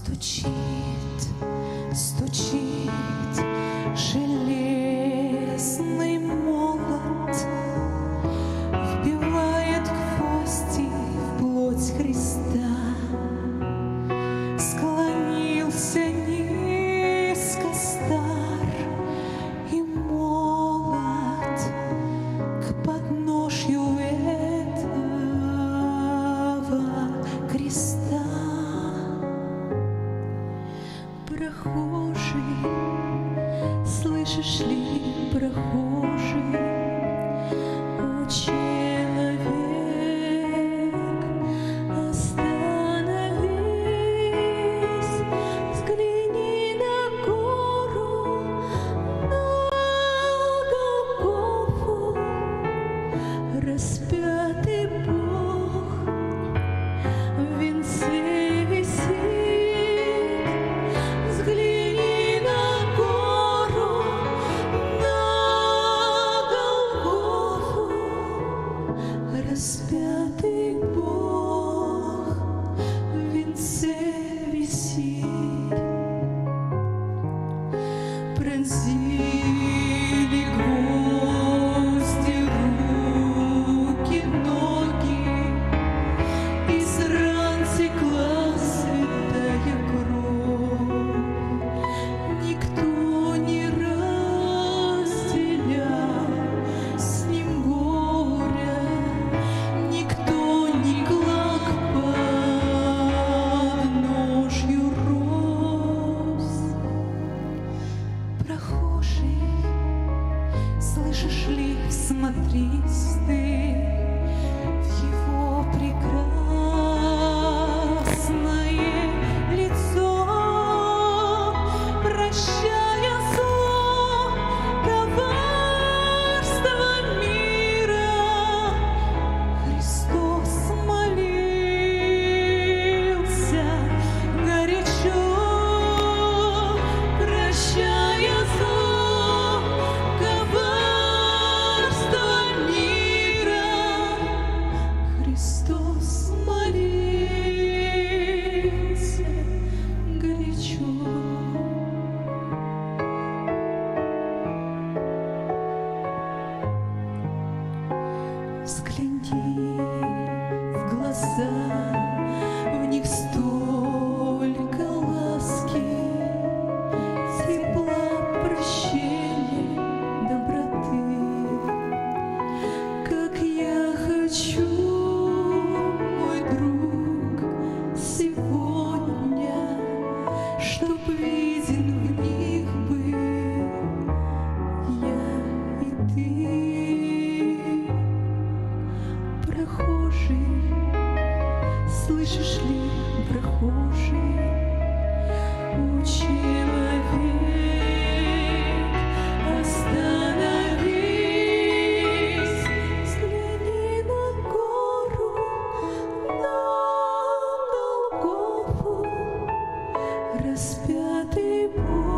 Стучит, стучит железный молот, вбивает гвозди в плоть Христа. Склонился низко стар и молод к подножью этого креста. Прохожий, слышишь ли, прохожий, о человек, остановись, взгляни на гору, на Голгофу, распятый Бог в венце висит. Распятый Бог в венце висит. Пронзили гвозди руки, ноги, из ран текла святая кровь. Никто не разделял с ним горя, никто не клал к подножью роз. Прохожий, слышишь ли, всмотрись ты в его прекрасное лицо, прощая зло, коварство мира. Христос молился горячо, прощая зло, коварство мира. Христос молился горячо. Взгляни в глаза, в них столько ласки, тепла, прощения, доброты. Как я хочу, мой друг, сегодня, чтоб виден в них был я и ты. Прохожий, слышишь ли, прохожий, о человек, остановись, взгляни на гору, на Голгофу, распятый Бог